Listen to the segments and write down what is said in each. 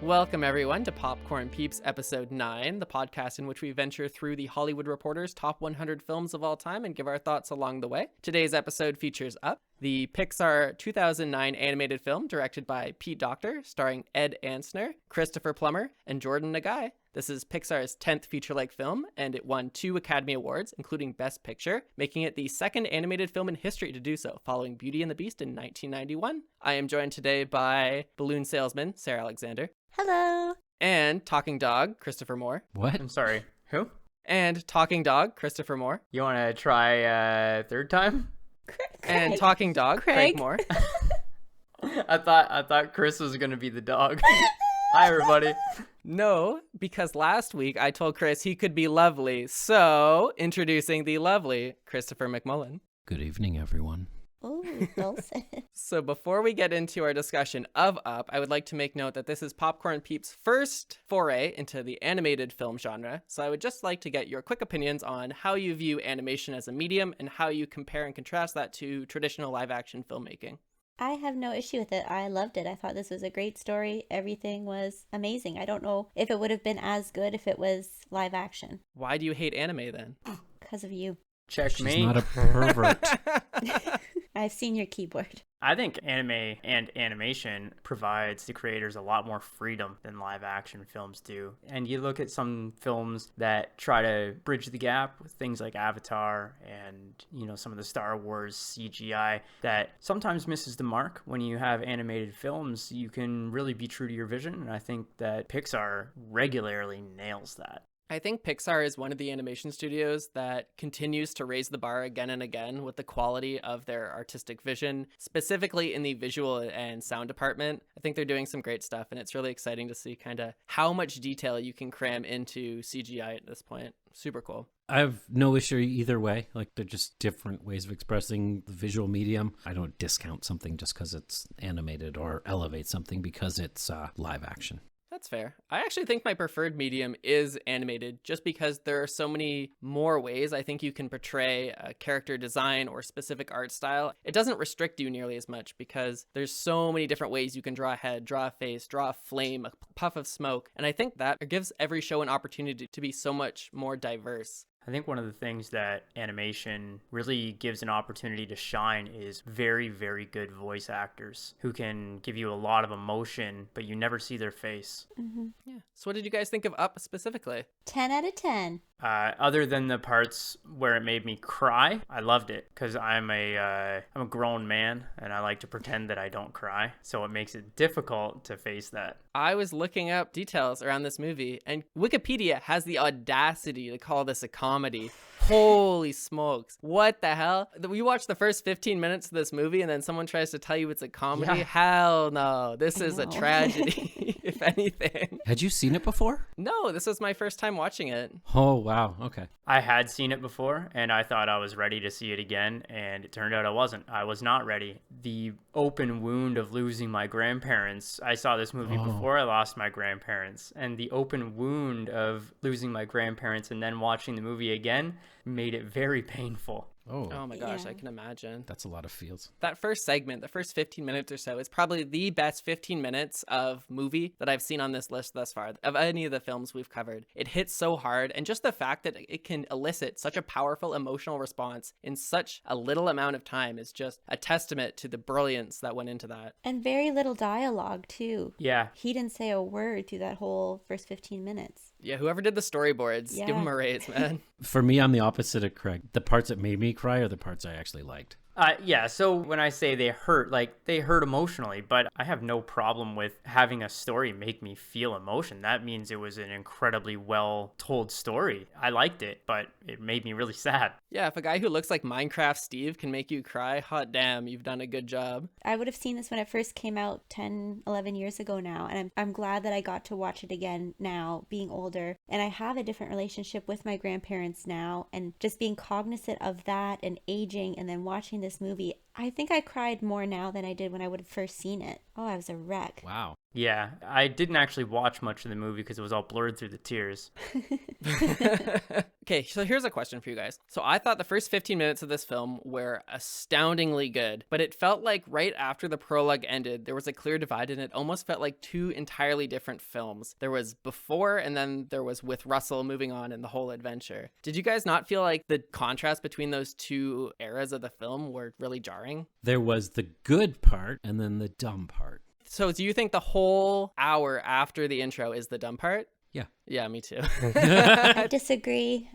Welcome, everyone, to Popcorn Peeps Episode 9, the podcast in which we venture through the Hollywood Reporter's top 100 films of all time and give our thoughts along the way. Today's episode features Up, the Pixar 2009 animated film directed by Pete Docter, starring Ed Ansner, Christopher Plummer, and Jordan Nagai. This is Pixar's 10th feature-length film, and it won 2 Academy Awards, including Best Picture, making it the second animated film in history to do so, following Beauty and the Beast in 1991. I am joined today by balloon salesman Sara Alexander. Hello. And Talking Dog, Christopher Moore. What? I'm sorry. Who? And Talking Dog, Christopher Moore. You want to try third time? And Talking Dog, Craig Moore. I thought Chris was gonna be the dog. Hi, everybody. No, because last week I told Chris he could be lovely. So, introducing the lovely Christopher McMullen. Good evening, everyone. Oh, well said. So before we get into our discussion of Up, I would like to make note that this is Popcorn Peeps' first foray into the animated film genre. So I would just like to get your quick opinions on how you view animation as a medium and how you compare and contrast that to traditional live-action filmmaking. I have no issue with it. I loved it. I thought this was a great story. Everything was amazing. I don't know if it would have been as good if it was live action. Why do you hate anime then? Because of you. Check me. She's not a pervert. I've seen your keyboard. I think anime and animation provides the creators a lot more freedom than live action films do. And you look at some films that try to bridge the gap with things like Avatar and, some of the Star Wars CGI that sometimes misses the mark. When you have animated films, you can really be true to your vision. And I think that Pixar regularly nails that. I think Pixar is one of the animation studios that continues to raise the bar again and again with the quality of their artistic vision, specifically in the visual and sound department. I think they're doing some great stuff, and it's really exciting to see kind of how much detail you can cram into CGI at this point. Super cool. I have no issue either way. Like, they're just different ways of expressing the visual medium. I don't discount something just because it's animated or elevate something because it's live action. That's fair. I actually think my preferred medium is animated just because there are so many more ways I think you can portray a character design or specific art style. It doesn't restrict you nearly as much because there's so many different ways you can draw a head, draw a face, draw a flame, a puff of smoke. And I think that gives every show an opportunity to be so much more diverse. I think one of the things that animation really gives an opportunity to shine is very, very good voice actors who can give you a lot of emotion, but you never see their face. Mm-hmm. Yeah. So what did you guys think of Up specifically? 10 out of 10. Other than the parts where it made me cry, I loved it because I'm a grown man and I like to pretend that I don't cry. So it makes it difficult to face that. I was looking up details around this movie, and Wikipedia has the audacity to call this a comedy. Holy smokes. What the hell? We watched the first 15 minutes of this movie, and then someone tries to tell you it's a comedy? Yeah. Hell no. This is a tragedy, if anything. Had you seen it before? No, this was my first time watching it. Oh, wow. Okay. I had seen it before and I thought I was ready to see it again, and it turned out I wasn't. I was not ready. The open wound of losing my grandparents. I saw this movie before I lost my grandparents, and the open wound of losing my grandparents and then watching the movie again made it very painful. Oh my gosh, Yeah. I can imagine. That's a lot of feels. That first segment, the first 15 minutes or so, is probably the best 15 minutes of movie that I've seen on this list thus far, of any of the films we've covered. It hits so hard, and just the fact that it can elicit such a powerful emotional response in such a little amount of time is just a testament to the brilliance that went into that. And very little dialogue, too. Yeah. He didn't say a word through that whole first 15 minutes. Yeah, whoever did the storyboards, Yeah. give them a raise, man. For me, I'm the opposite of Craig. The parts that made me cry are the parts I actually liked. Yeah, so when I say they hurt, they hurt emotionally, but I have no problem with having a story make me feel emotion. That means it was an incredibly well told story. I liked it, but it made me really sad. Yeah, if a guy who looks like Minecraft Steve can make you cry, hot damn, you've done a good job. I would have seen this when it first came out 10, 11 years ago now, and I'm glad that I got to watch it again now, being older. And I have a different relationship with my grandparents now, and just being cognizant of that and aging and then watching this movie, I think I cried more now than I did when I would have first seen it. Oh, I was a wreck. Wow. Yeah, I didn't actually watch much of the movie because it was all blurred through the tears. Okay, so here's a question for you guys. So I thought the first 15 minutes of this film were astoundingly good, but it felt like right after the prologue ended, there was a clear divide and it almost felt like two entirely different films. There was before and then there was with Russell moving on and the whole adventure. Did you guys not feel like the contrast between those two eras of the film were really jarring? There was the good part and then the dumb part. So do you think the whole hour after the intro is the dumb part? Yeah. Yeah, me too. I disagree.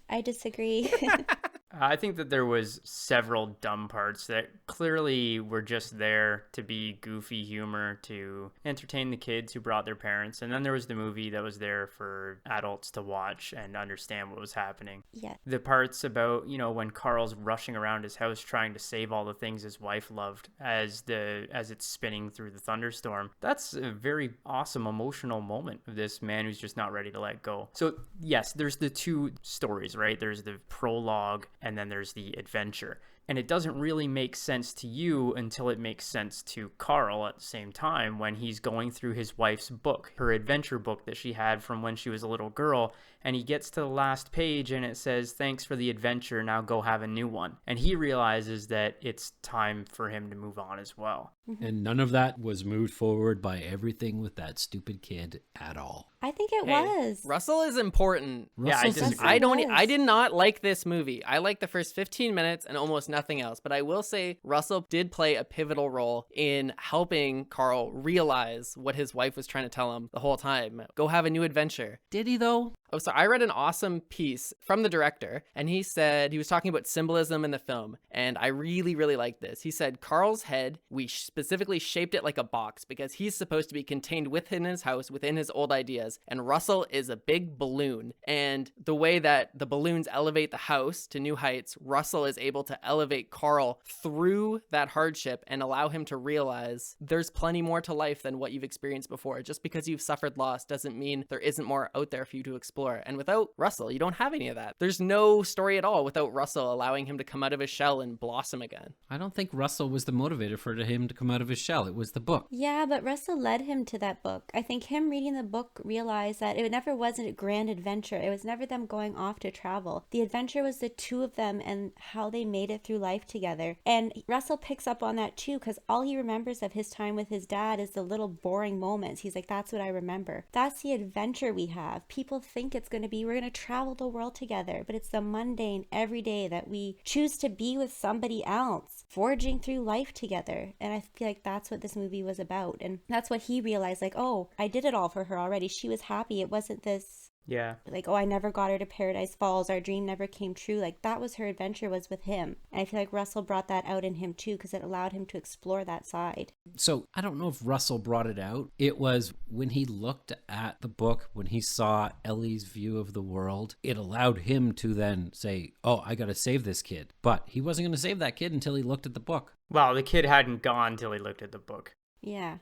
I think that there was several dumb parts that clearly were just there to be goofy humor to entertain the kids who brought their parents. And then there was the movie that was there for adults to watch and understand what was happening. Yeah. The parts about, when Carl's rushing around his house trying to save all the things his wife loved as it's spinning through the thunderstorm. That's a very awesome emotional moment of this man who's just not ready to let go. So yes, there's the two stories, right? There's the prologue and then there's the adventure. And it doesn't really make sense to you until it makes sense to Carl at the same time when he's going through his wife's book, her adventure book that she had from when she was a little girl. And he gets to the last page and it says, "Thanks for the adventure, now go have a new one." And he realizes that it's time for him to move on as well. And none of that was moved forward by everything with that stupid kid at all. I think it was. Russell is important. Yeah, I Russell's- disagree. I did not like this movie. I liked the first 15 minutes and almost nothing else. But I will say Russell did play a pivotal role in helping Carl realize what his wife was trying to tell him the whole time. Go have a new adventure. Did he though? Oh, so I read an awesome piece from the director, and he said, he was talking about symbolism in the film, and I really, really liked this. He said, Carl's head, we specifically shaped it like a box because he's supposed to be contained within his house, within his old ideas, and Russell is a big balloon. And the way that the balloons elevate the house to new heights, Russell is able to elevate Carl through that hardship and allow him to realize there's plenty more to life than what you've experienced before. Just because you've suffered loss doesn't mean there isn't more out there for you to explore. And without Russell, you don't have any of that. There's no story at all without Russell allowing him to come out of his shell and blossom again. I don't think Russell was the motivator for him to come out of his shell. It was the book. Yeah, but Russell led him to that book. I think him reading the book realized that it never was a grand adventure. It was never them going off to travel. The adventure was the two of them and how they made it through life together. And Russell picks up on that too, because all he remembers of his time with his dad is the little boring moments. He's like, that's what I remember. That's the adventure we have. People think it's going to be, we're going to travel the world together, but it's the mundane everyday that we choose to be with somebody else, forging through life together. And I feel like that's what this movie was about. And that's what he realized, like, oh, I did it all for her already. She was happy. It wasn't this Yeah. like, oh, I never got her to Paradise Falls. Our dream never came true. Like, that was her adventure, was with him. And I feel like Russell brought that out in him too, because it allowed him to explore that side. So I don't know if Russell brought it out. It was when he looked at the book, when he saw Ellie's view of the world, it allowed him to then say, oh, I got to save this kid. But he wasn't going to save that kid until he looked at the book. Well, the kid hadn't gone till he looked at the book. Yeah.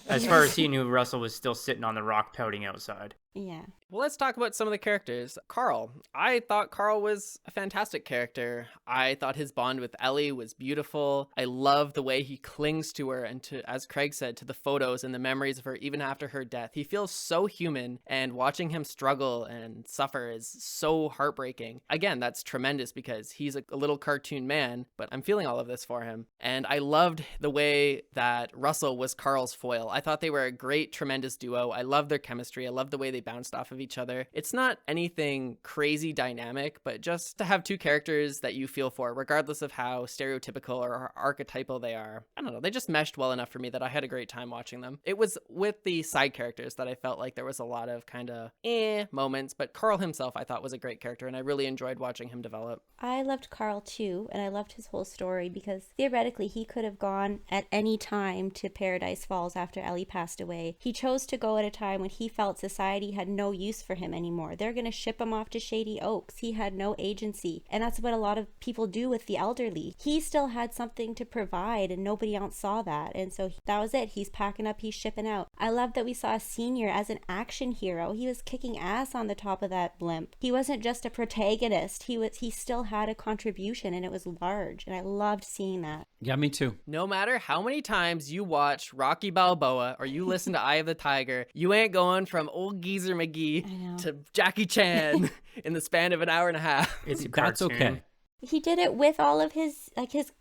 As far as he knew, Russell was still sitting on the rock pouting outside. Yeah. Well, let's talk about some of the characters. Carl. I thought Carl was a fantastic character. I thought his bond with Ellie was beautiful. I love the way he clings to her and to, as Craig said, to the photos and the memories of her even after her death. He feels so human, and watching him struggle and suffer is so heartbreaking. Again, that's tremendous because he's a little cartoon man, but I'm feeling all of this for him. And I loved the way that Russell was Carl's foil. I thought they were a great, tremendous duo. I loved their chemistry. I loved the way they bounced off of each other. It's not anything crazy dynamic, but just to have two characters that you feel for, regardless of how stereotypical or archetypal they are. I don't know, they just meshed well enough for me that I had a great time watching them. It was with the side characters that I felt like there was a lot of kind of moments, but Carl himself I thought was a great character, and I really enjoyed watching him develop. I loved Carl too, and I loved his whole story because theoretically he could have gone at any time to Paradise Falls after Ellie passed away. He chose to go at a time when he felt society had no use for him anymore. They're going to ship him off to Shady Oaks. He had no agency, and that's what a lot of people do with the elderly. He still had something to provide, and nobody else saw that, and so that was it. He's packing up, he's shipping out. I love that we saw a senior as an action hero. He was kicking ass on the top of that blimp. He wasn't just a protagonist. He still had a contribution, and it was large, and I loved seeing that. Yeah, me too. No matter how many times you watch Rocky Balboa or you listen to Eye of the Tiger, you ain't going from old Geezer McGee to Jackie Chan in the span of an hour and a half. It's a That's cartoon. okay. He did it with all of his, like, his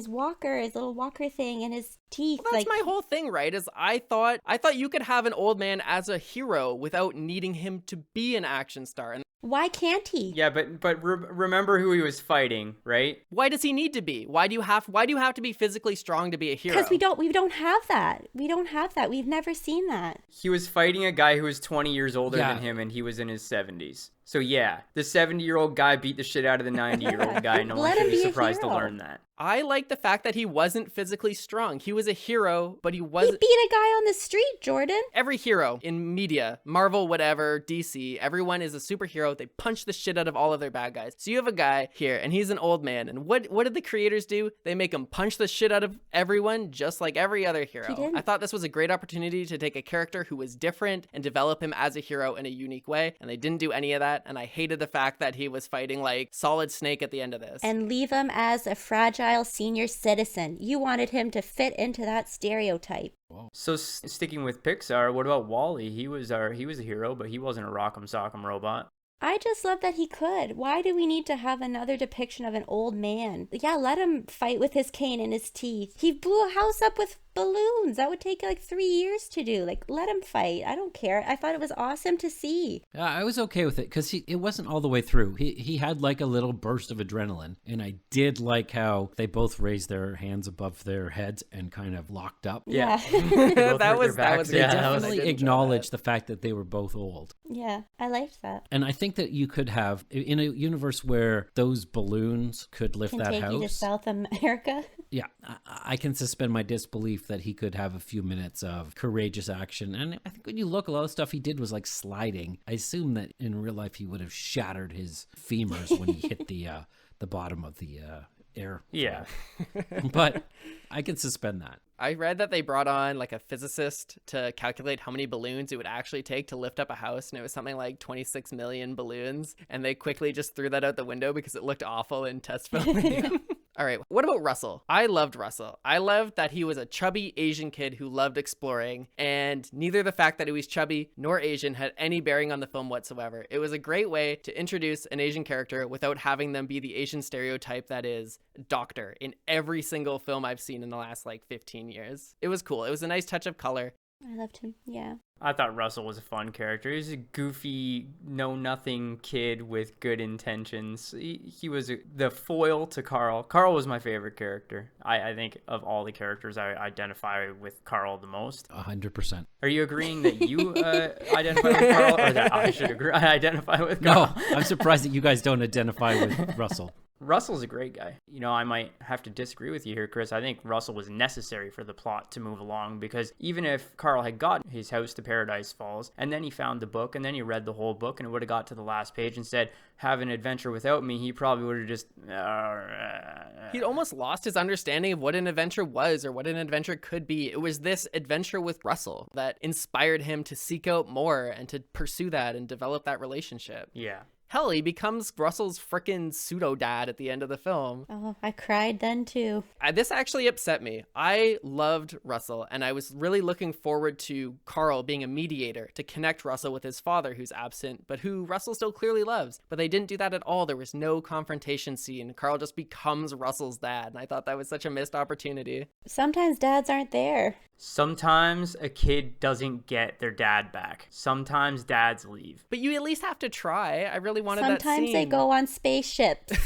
walker, his little walker thing, and his teeth. Well, that's my whole thing, right? Is I thought you could have an old man as a hero without needing him to be an action star. And Why can't he? Yeah, but remember who he was fighting, right? why does he need to be? Why do you have to be physically strong to be a hero? Because we don't have that. We don't have that. We've never seen that. He was fighting a guy who was 20 years older Yeah. than him, and he was in his 70s. So yeah, the 70-year-old guy beat the shit out of the 90-year-old guy. No one Let should him be be a surprised to hero. learn that. I like the fact that he wasn't physically strong. He was a hero, but he He wasn't. beat a guy on the street, Jordan. Every hero in media, Marvel, whatever, DC, everyone is a superhero. They punch the shit out of all of their bad guys. So you have a guy here, and he's an old man. And what did the creators do? They make him punch the shit out of everyone, just like every other hero. He didn't. I thought this was a great opportunity to take a character who was different and develop him as a hero in a unique way. And they didn't do any of that. And I hated the fact that he was fighting like Solid Snake at the end of this. And leave him as a fragile senior citizen. You wanted him to fit into that stereotype. So sticking with Pixar, what about Wall-E? He was a hero, but he wasn't a rock'em sock'em robot. I just love that he could. Why do we need to have another depiction of an old man? Yeah, let him fight with his cane and his teeth. He blew a house up with balloons. That would take like 3 years to do. Like, let him fight. I don't care. I thought it was awesome to see. Yeah, I was okay with it because it wasn't all the way through. He had like a little burst of adrenaline, and I did like how they both raised their hands above their heads and kind of locked up. Yeah. that was They Yeah, definitely acknowledged the fact that they were both old. Yeah, I liked that. And I think that you could have, in a universe where those balloons could lift Can that take house. you to South America. Yeah, I can suspend my disbelief that he could have a few minutes of courageous action. And I think when you look, a lot of stuff he did was like sliding. I assume that in real life he would have shattered his femurs when he hit the bottom of the air. Yeah. But I can suspend that. I read that they brought on like a physicist to calculate how many balloons it would actually take to lift up a house, and it was something like 26 million balloons, and they quickly just threw that out the window because it looked awful in test filming. All right, what about Russell? I loved Russell. I loved that he was a chubby Asian kid who loved exploring, and neither the fact that he was chubby nor Asian had any bearing on the film whatsoever. It was a great way to introduce an Asian character without having them be the Asian stereotype that is doctor in every single film I've seen in the last like 15 years. It was cool. It was a nice touch of color. I loved him. Yeah. I thought Russell was a fun character. He was a goofy, know-nothing kid with good intentions. He was the foil to Carl. Carl was my favorite character. I think of all the characters, I identify with Carl the most. 100%. Are you agreeing that you identify with Carl, or that I should identify with Carl? No, I'm surprised that you guys don't identify with Russell. Russell's a great guy. You know, I might have to disagree with you here, Chris. I think Russell was necessary for the plot to move along, because even if Carl had gotten his house to Paradise Falls, and then he found the book, and then he read the whole book, and it would have got to the last page and said, have an adventure without me, he probably would have just... He'd almost lost his understanding of what an adventure was or what an adventure could be. It was this adventure with Russell that inspired him to seek out more and to pursue that and develop that relationship. Yeah. Hell, he becomes Russell's frickin' pseudo-dad at the end of the film. Oh, I cried then too. This actually upset me. I loved Russell, and I was really looking forward to Carl being a mediator to connect Russell with his father, who's absent, but who Russell still clearly loves. But they didn't do that at all. There was no confrontation scene. Carl just becomes Russell's dad, and I thought that was such a missed opportunity. Sometimes dads aren't there. Sometimes a kid doesn't get their dad back. Sometimes dads leave. But you at least have to try. I really wanted that scene. Sometimes they go on spaceships.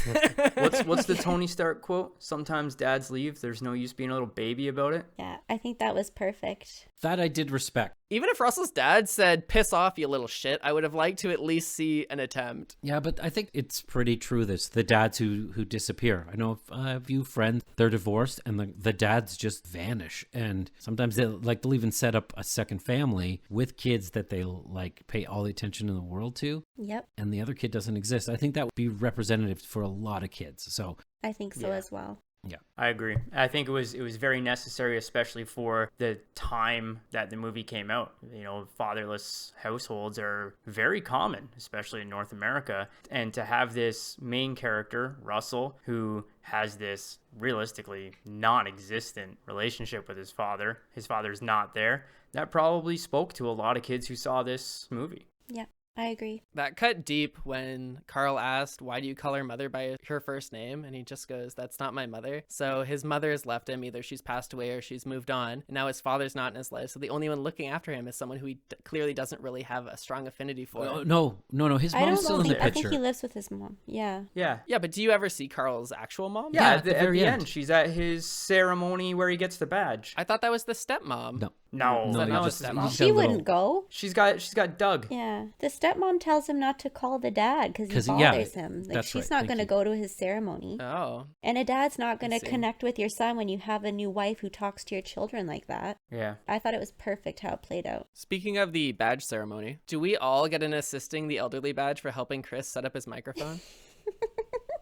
What's the Tony Stark quote? Sometimes dads leave. There's no use being a little baby about it. Yeah, I think that was perfect. That I did respect. Even if Russell's dad said, piss off, you little shit, I would have liked to at least see an attempt. Yeah, but I think it's pretty true, this. The dads who disappear. I know a few friends, they're divorced, and the dads just vanish. And sometimes they'll even set up a second family with kids that they like pay all the attention in the world to. Yep, And the other kid doesn't exist. I think that would be representative for a lot of kids. So I think so as well. Yeah. I agree. I think it was very necessary, especially for the time that the movie came out. You know, fatherless households are very common, especially in North America. And to have this main character, Russell, who has this realistically non-existent relationship with his father's not there, that probably spoke to a lot of kids who saw this movie. Yeah, I agree. That cut deep when Carl asked, why do you call her mother by her first name? And he just goes, that's not my mother. So his mother has left him. Either she's passed away or she's moved on. And now his father's not in his life. So the only one looking after him is someone who he clearly doesn't really have a strong affinity for. No. His mom's still in the I think picture. he lives with his mom. Yeah. Yeah. Yeah, but do you ever see Carl's actual mom? Yeah, at the very at the end. end. She's at his ceremony where he gets the badge. I thought that was the stepmom. No. No, that you not just- his you stepmom? just She got a little- wouldn't go. She's got Doug. Yeah. The stepmom tells him not to call the dad because he 'Cause, yeah, bothers him. Like, that's she's right. not Thank going to you. go to his ceremony. Oh. And a dad's not going I to see. connect with your son when you have a new wife who talks to your children like that. Yeah. I thought it was perfect how it played out. Speaking of the badge ceremony, do we all get an assisting the elderly badge for helping Chris set up his microphone?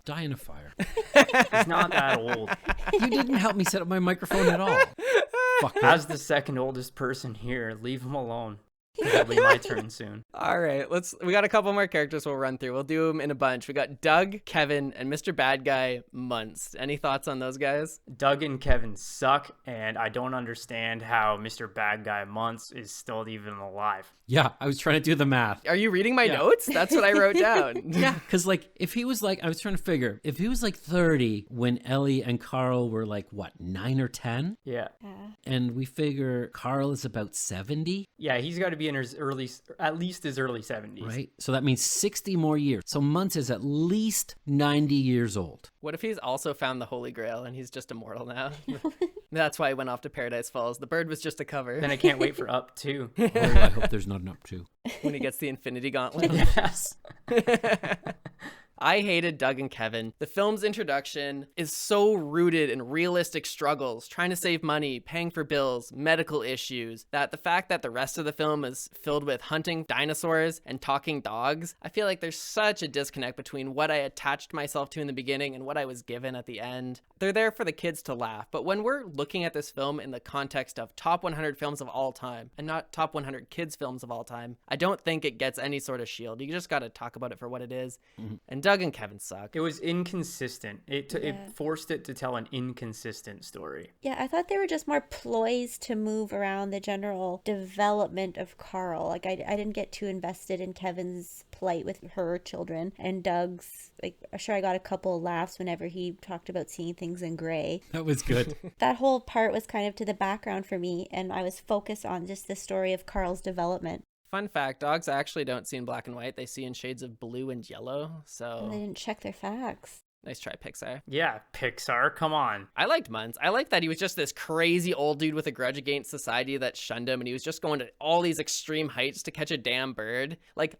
Die in a fire. He's not that old. You didn't help me set up my microphone at all. Fucker. As the second oldest person here, leave him alone. It'll be my turn soon. All right, we got a couple more characters we'll run through. We'll do them in a bunch. We got Doug, Kevin, and Mr. Bad Guy, Muntz. Any thoughts on those guys? Doug and Kevin suck, and I don't understand how Mr. Bad Guy Muntz is still even alive. Yeah, I was trying to do the math. Are you reading my notes? That's what I wrote down. Yeah, because if he was I was trying to figure, if he was 30 when Ellie and Carl were 9 or 10, Yeah. and we figure Carl is about 70, Yeah, he's got to be in his at least his early 70s. right? So that means 60 more years. So Muntz is at least 90 years old. What if he's also found the Holy Grail and he's just immortal now? That's why he went off to Paradise Falls. The bird was just a cover. Then I can't wait for Up 2. Oh, I hope there's not an up to. When he gets the Infinity Gauntlet. Yes. I hated Doug and Kevin. The film's introduction is so rooted in realistic struggles, trying to save money, paying for bills, medical issues, that the fact that the rest of the film is filled with hunting dinosaurs and talking dogs, I feel like there's such a disconnect between what I attached myself to in the beginning and what I was given at the end. They're there for the kids to laugh, but when we're looking at this film in the context of top 100 films of all time and not top 100 kids films of all time, I don't think it gets any sort of shield. You just got to talk about it for what it is. And Doug and Kevin suck. It was inconsistent. It forced it to tell an inconsistent story. Yeah, I thought they were just more ploys to move around the general development of Carl. I didn't get too invested in Kevin's plight with her children, and Doug's, sure, I got a couple of laughs whenever he talked about seeing things in gray. That was good. That whole part was kind of to the background for me, and I was focused on just the story of Carl's development. Fun fact, dogs actually don't see in black and white. They see in shades of blue and yellow. And they So didn't check their facts. nice try, Pixar. Yeah, Pixar, come on. I liked Muntz. I liked that he was just this crazy old dude with a grudge against society that shunned him, and he was just going to all these extreme heights to catch a damn bird.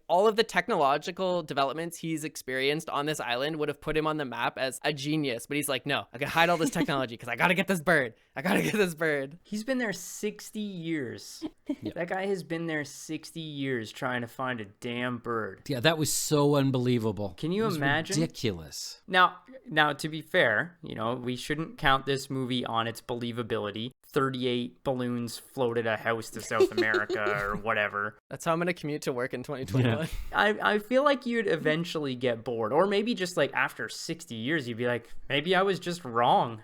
All of the technological developments he's experienced on this island would have put him on the map as a genius, but he's like, no, I gotta hide all this technology because I gotta get this bird. I gotta get this bird. He's been there 60 years. That guy has been there 60 years trying to find a damn bird. Yeah, that was so unbelievable. Can you It was imagine? Ridiculous. Now, to be fair, we shouldn't count this movie on its believability. 38 balloons floated a house to South America or whatever. That's how I'm gonna commute to work in 2021. I feel like you'd eventually get bored. Or maybe just after 60 years, you'd be like, maybe I was just wrong.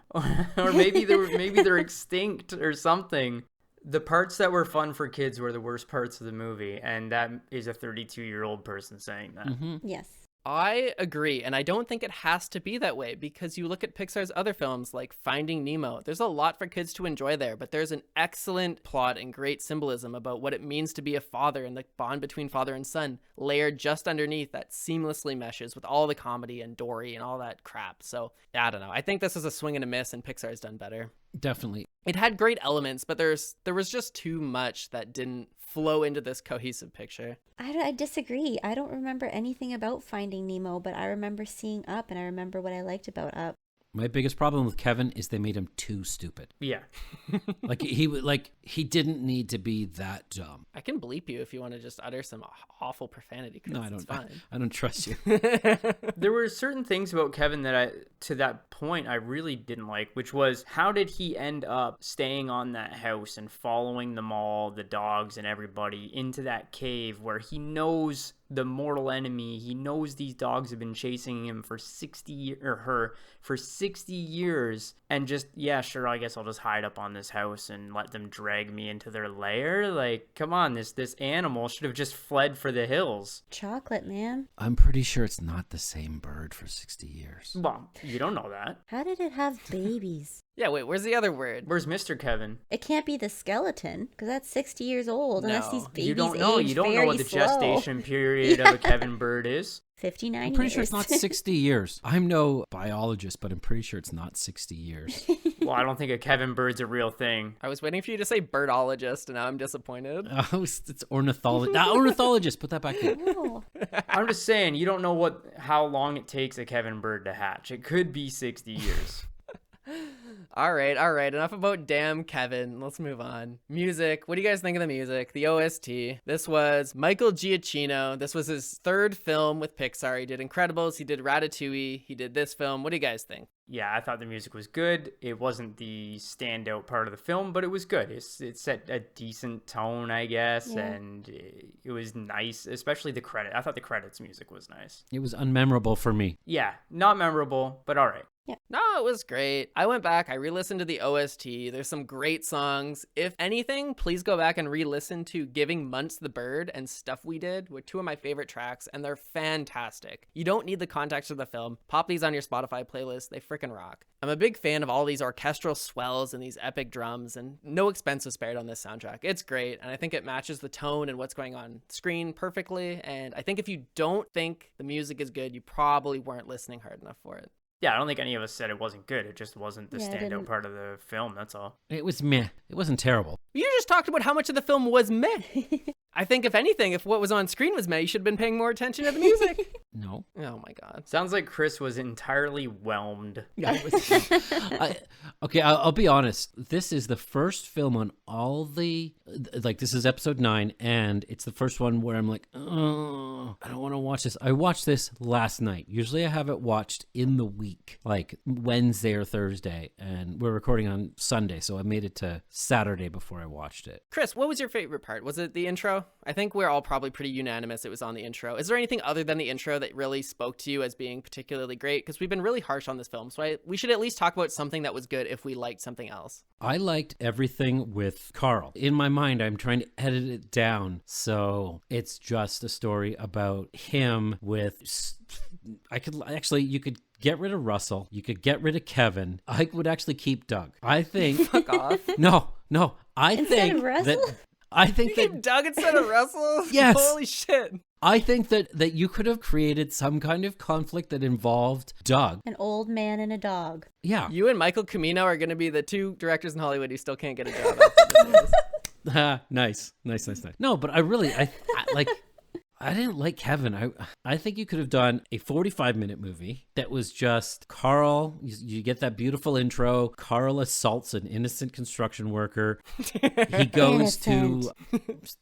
Or maybe they're extinct or something. The parts that were fun for kids were the worst parts of the movie. And that is a 32-year-old person saying that. Mm-hmm. Yes. I agree, and I don't think it has to be that way because you look at Pixar's other films like Finding Nemo. There's a lot for kids to enjoy there, but there's an excellent plot and great symbolism about what it means to be a father and the bond between father and son layered just underneath that seamlessly meshes with all the comedy and Dory and all that crap. So, I don't know. I think this is a swing and a miss, and Pixar's done better. Definitely. It had great elements, but there was just too much that didn't flow into this cohesive picture. I disagree. I don't remember anything about Finding Nemo, but I remember seeing Up, and I remember what I liked about Up. My biggest problem with Kevin is they made him too stupid. Yeah. He didn't need to be that dumb. I can bleep you if you want to just utter some awful profanity. No, I It's don't. fine. I don't trust you. There were certain things about Kevin that to that point, I really didn't like, which was how did he end up staying on that house and following them all, the dogs and everybody, into that cave where he knows the mortal enemy. He knows these dogs have been chasing him for 60 or her for 60 years, and just, yeah, sure, I guess I'll just hide up on this house and let them drag me into their lair. Like, come on, this animal should have just fled for the hills. Chocolate, man. I'm pretty sure it's not the same bird for 60 years. Well, you don't know that. How did it have babies? Yeah, wait, where's the other word? Where's Mr. Kevin? It can't be the skeleton, because that's 60 years old, unless No. these babies You don't know. age You don't know very what the slow. gestation period of a Kevin bird is. 59 I'm pretty years. sure it's not 60 years. I'm no biologist, but I'm pretty sure it's not 60 years. Well, I don't think a Kevin bird's a real thing. I was waiting for you to say birdologist, and now I'm disappointed. Oh, it's ornithologist. Ornithologist. Put that back in. Oh. I'm just saying, you don't know how long it takes a Kevin bird to hatch. It could be 60 years. All right. Enough about damn Kevin. Let's move on. Music. What do you guys think of the music? The OST. This was Michael Giacchino. This was his third film with Pixar. He did Incredibles. He did Ratatouille. He did this film. What do you guys think? Yeah, I thought the music was good. It wasn't the standout part of the film, but it was good. It set a decent tone, I guess, Yeah. and it was nice, especially the credit. I thought the credits music was nice. It was unmemorable for me. Yeah, not memorable, but all right. No, it was great. I went back, I re-listened to the OST. There's some great songs. If anything, please go back and re-listen to Giving Munts the Bird and Stuff We Did, were two of my favorite tracks, and they're fantastic. You don't need the context of the film. Pop these on your Spotify playlist. They freaking rock. I'm a big fan of all these orchestral swells and these epic drums, and no expense was spared on this soundtrack. It's great, and I think it matches the tone and what's going on screen perfectly, and I think if you don't think the music is good, you probably weren't listening hard enough for it. Yeah, I don't think any of us said it wasn't good. It just wasn't the Yeah, I standout didn't- part of the film, that's all. It was meh. It wasn't terrible. You just talked about how much of the film was meh. I think, if anything, if what was on screen was meh, you should have been paying more attention to the music. No. Oh my God. Sounds like Chris was entirely whelmed. Okay, I'll be honest. This is the first film on all the... Like, this is episode 9, and it's the first one where I'm like, oh, I don't want to watch this. I watched this last night. Usually I have it watched in the week, like Wednesday or Thursday, and we're recording on Sunday, so I made it to Saturday before I watched it. Chris, what was your favorite part? Was it the intro? I think we're all probably pretty unanimous it was on the intro. Is there anything other than the intro that really spoke to you as being particularly great? Because we've been really harsh on this film, so we should at least talk about something that was good if we liked something else. I liked everything with Carl. In my mind, I'm trying to edit it down, so it's just a story about him with... you could get rid of Russell. You could get rid of Kevin. I would actually keep Doug. I think... Fuck off. No. I Instead think of Russell? that... I think You that... keep Doug instead of Russell? Yes. Holy shit. I think that you could have created some kind of conflict that involved Doug. An old man and a dog. Yeah. You and Michael Cimino are going to be the two directors in Hollywood who still can't get a job after this. Nice. No, but I didn't like Kevin. I think you could have done a 45-minute movie that was just Carl. You get that beautiful intro. Carl assaults an innocent construction worker. He goes to...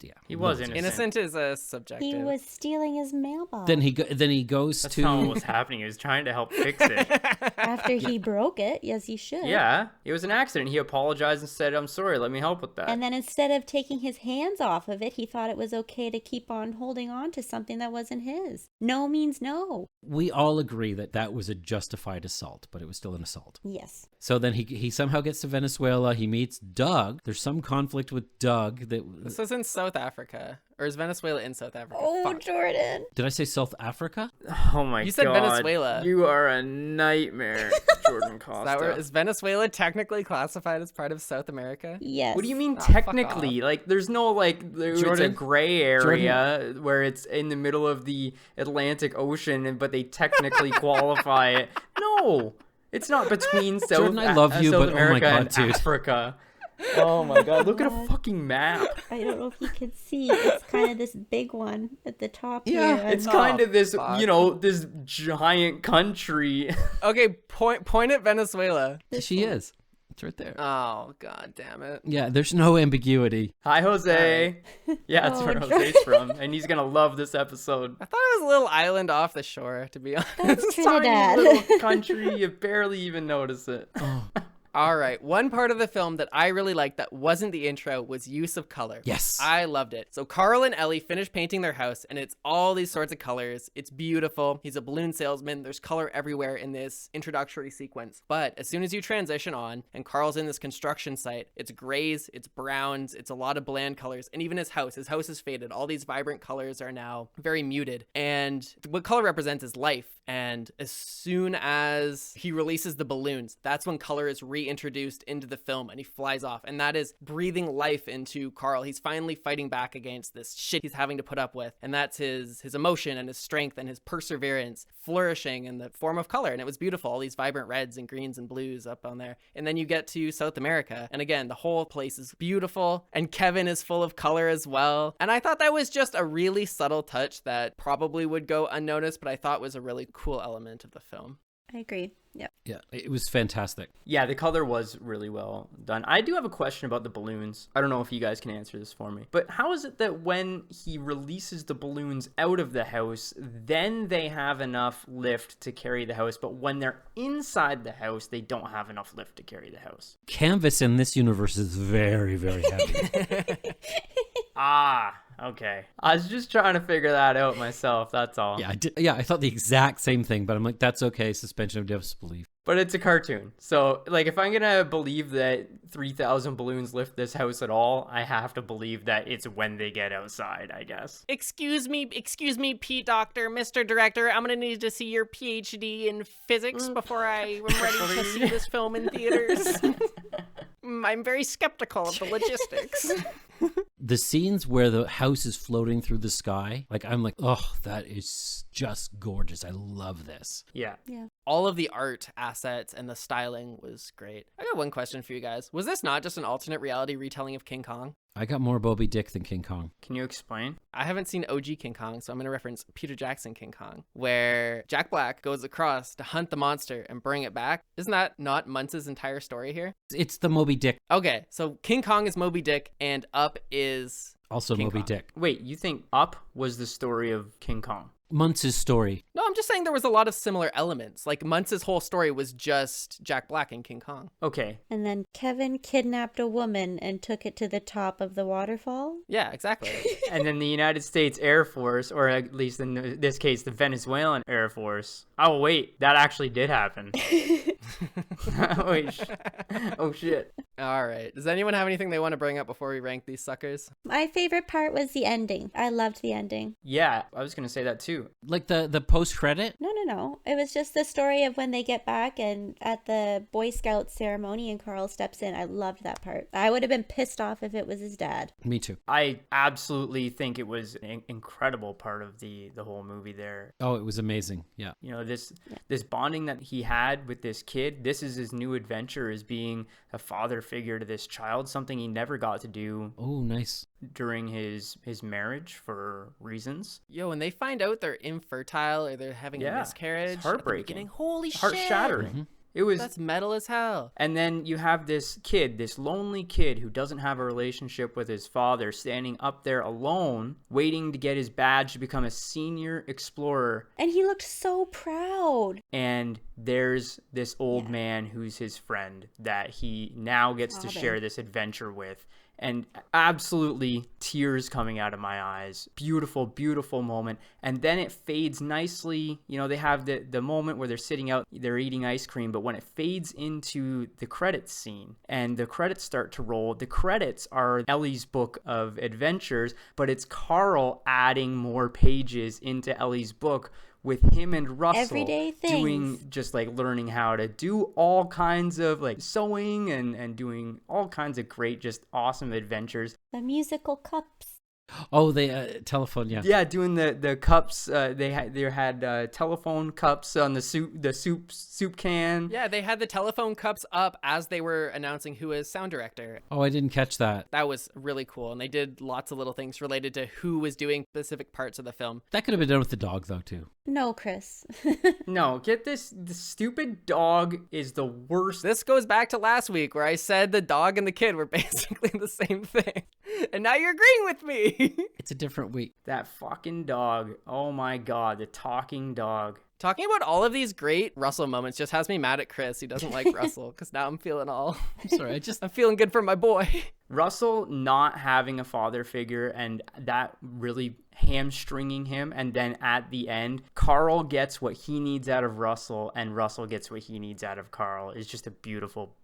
Yeah, He was innocent. Innocent is a subjective. He was stealing his mailbox Then he goes That's to... not what was happening. He was trying to help fix it. after he broke it. Yes, he should. Yeah, it was an accident. He apologized and said, I'm sorry, let me help with that. And then instead of taking his hands off of it, he thought it was okay to keep on holding on to something that wasn't his. No means no. We all agree that was a justified assault, but it was still an assault. Yes. So then he somehow gets to Venezuela. He meets Doug. There's some conflict with Doug. This was in South Africa. Or is Venezuela in South Africa? Oh, Fuck. Jordan. Did I say South Africa? Oh my god. You said Venezuela. You are a nightmare, Jordan Costa. Is Venezuela technically classified as part of South America? Yes. What do you mean Oh, fuck technically? Like, there's no, it's a Jordan- gray area where it's in the middle of the Atlantic Ocean, but they technically qualify it. No, it's not between South, Jordan, I love you, South but oh my America God, and dude. Africa. Oh my god, look at a God. fucking map. I don't know if you can see. It's kind of this big one at the top Yeah, here. It's and- kind of this, fuck. you know, this giant country. Okay, point at Venezuela. She is. It's right there. Oh, god damn it. Yeah, there's no ambiguity. Hi, Jose. Yeah, that's Oh, where John. Jose's from, and he's gonna love this episode. I thought it was a little island off the shore, to be honest. That's Tiny Trinidad. little country, you barely even notice it. All right, one part of the film that I really liked that wasn't the intro was use of color. Yes. I loved it. So Carl and Ellie finish painting their house, and it's all these sorts of colors. It's beautiful. He's a balloon salesman. There's color everywhere in this introductory sequence. But as soon as you transition on, and Carl's in this construction site, it's grays, it's browns, it's a lot of bland colors, and even his house is faded. All these vibrant colors are now very muted. And what color represents is life. And as soon as he releases the balloons, that's when color is reintroduced into the film and he flies off. And that is breathing life into Carl. He's finally fighting back against this shit he's having to put up with. And that's his emotion and his strength and his perseverance flourishing in the form of color. And it was beautiful. All these vibrant reds and greens and blues up on there. And then you get to South America. And again, the whole place is beautiful. And Kevin is full of color as well. And I thought that was just a really subtle touch that probably would go unnoticed, but I thought was a really cool element of the film. I agree. Yep. Yeah, it was fantastic. Yeah, the color was really well done. I do have a question about the balloons. I don't know if you guys can answer this for me. But how is it that when he releases the balloons out of the house, then they have enough lift to carry the house, but when they're inside the house, they don't have enough lift to carry the house? Canvas in this universe is very, very heavy. Ah, okay. I was just trying to figure that out myself, that's all. Yeah, I thought the exact same thing, but I'm like, that's okay. Suspension of disbelief. But it's a cartoon. So, like, if I'm gonna believe that 3,000 balloons lift this house at all, I have to believe that it's when they get outside, I guess. Excuse me, Pete Doctor, Mr. Director, I'm gonna need to see your PhD in physics before I'm ready to see this film in theaters. I'm very skeptical of the logistics. The scenes where the house is floating through the sky, like, I'm like, oh, that is just gorgeous. I love this. Yeah. All of the art assets and the styling was great. I got one question for you guys. Was this not just an alternate reality retelling of King Kong? I got more Moby Dick than King Kong. Can you explain? I haven't seen OG King Kong, so I'm going to reference Peter Jackson King Kong, where Jack Black goes across to hunt the monster and bring it back. Isn't that not Muntz's entire story here? It's the Moby Dick, Okay, so King Kong is Moby Dick, and Up is... also King Moby Kong. Dick. Wait, you think Up was the story of King Kong? Muntz's story. No, I'm just saying there was a lot of similar elements. Like, Muntz's whole story was just Jack Black and King Kong. Okay. And then Kevin kidnapped a woman and took it to the top of the waterfall. Yeah, exactly. And then the United States Air Force, or at least in this case, the Venezuelan Air Force. Oh, wait, that actually did happen. Oh, shit. All right. Does anyone have anything they want to bring up before we rank these suckers? My favorite part was the ending. I loved the ending. Yeah, I was going to say that too. Like the post-credit? No. It was just the story of when they get back and at the Boy Scout ceremony and Carl steps in. I loved that part. I would have been pissed off if it was his dad. Me too. I absolutely think it was an incredible part of the whole movie there. Oh, it was amazing. Yeah. You know, this bonding that he had with this kid, this is his new adventure, is being a father figure to this child, something he never got to do Oh, nice. during his marriage for reasons. Yo, when they find out they're infertile or they're having a Yeah, miscarriage, it's heartbreaking. at the beginning, holy shit. Heart-shattering. It was. That's metal as hell. And then you have this kid, this lonely kid who doesn't have a relationship with his father, standing up there alone, waiting to get his badge to become a senior explorer. And he looked so proud. And there's this old man who's his friend that he now gets to Father. share this adventure with. And absolutely tears coming out of my eyes. Beautiful, beautiful moment. And then it fades nicely. You know, they have the moment where they're sitting out, they're eating ice cream. But when it fades into the credits scene and the credits start to roll, the credits are Ellie's book of adventures, but it's Carl adding more pages into Ellie's book, with him and Russell Everyday doing things. just like learning how to do all kinds of like sewing and doing all kinds of great, just awesome adventures. The musical cups. Oh, the telephone, yeah. Yeah, doing the cups. They had telephone cups on the soup can. Yeah, they had the telephone cups up as they were announcing who is sound director. Oh, I didn't catch that. That was really cool. And they did lots of little things related to who was doing specific parts of the film. That could have been done with the dog, though, too. No, Chris. No, get this. The stupid dog is the worst. This goes back to last week where I said the dog and the kid were basically the same thing. And now you're agreeing with me. It's a different week. That fucking dog. Oh my God, the talking dog. Talking about all of these great Russell moments just has me mad at Chris. He doesn't like Russell because now I'm feeling I'm sorry, I'm feeling good for my boy. Russell not having a father figure and that really hamstringing him, and then at the end Carl gets what he needs out of Russell and Russell gets what he needs out of Carl is just a beautiful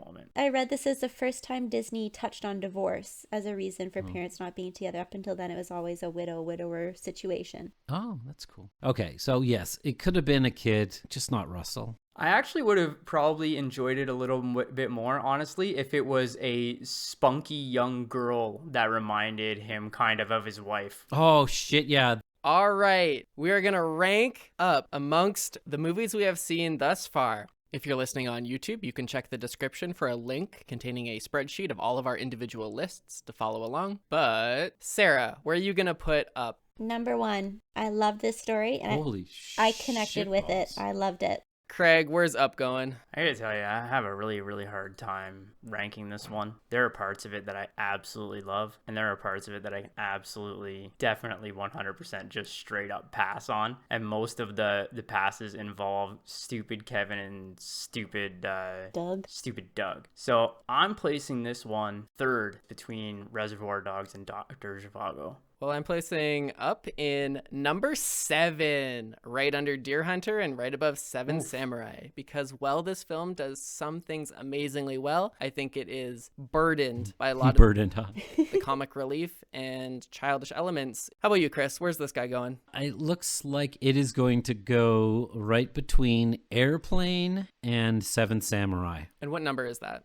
moment. I read this is the first time Disney touched on divorce as a reason for parents not being together. Up until then, it was always a widower situation. Oh, that's cool. Okay, so yes, it could have been a kid, just not Russell. I actually would have probably enjoyed it a little bit more, honestly, if it was a spunky young girl that reminded him kind of his wife. Oh, shit, yeah. All right, we are going to rank up amongst the movies we have seen thus far. If you're listening on YouTube, you can check the description for a link containing a spreadsheet of all of our individual lists to follow along. But Sarah, where are you going to put up? Number 1, I love this story, and Holy I connected with it. shitballs. I loved it. Craig, where's up going? I gotta tell you, I have a really hard time ranking this one. There are parts of it that I absolutely love, and there are parts of it that I absolutely, definitely 100% just straight up pass on. And most of the passes involve stupid Kevin and stupid Doug. So I'm placing this one third between Reservoir Dogs and Dr. Zhivago. Well, I'm placing up in number 7, right under Deer Hunter and right above Seven Samurai. Because while this film does some things amazingly well, I think it is burdened by a lot of the comic relief and childish elements. How about you, Chris? Where's this guy going? It looks like it is going to go right between Airplane and Seven Samurai. And what number is that?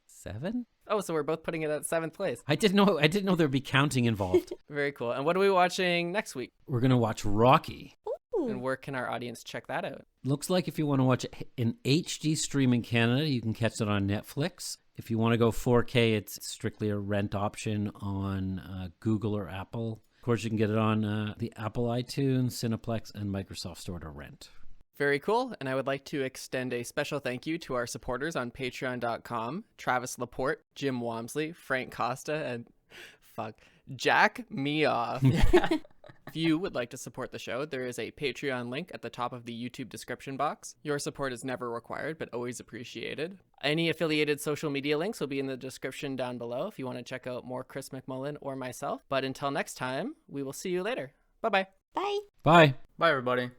7? Oh, so we're both putting it at 7th place. I didn't know there'd be counting involved. Very cool. And what are we watching next week? We're going to watch Rocky. Ooh. And where can our audience check that out? Looks like if you want to watch it in HD stream in Canada, you can catch it on Netflix. If you want to go 4K, it's strictly a rent option on Google or Apple. Of course, you can get it on the Apple iTunes, Cineplex, and Microsoft Store to rent. Very cool. And I would like to extend a special thank you to our supporters on patreon.com, Travis Laporte, Jim Wamsley, Frank Costa, and Jack Meoff. If you would like to support the show, there is a Patreon link at the top of the YouTube description box. Your support is never required, but always appreciated. Any affiliated social media links will be in the description down below if you want to check out more Chris McMullen or myself. But until next time, we will see you later. Bye-bye. Bye. Bye. Bye, everybody.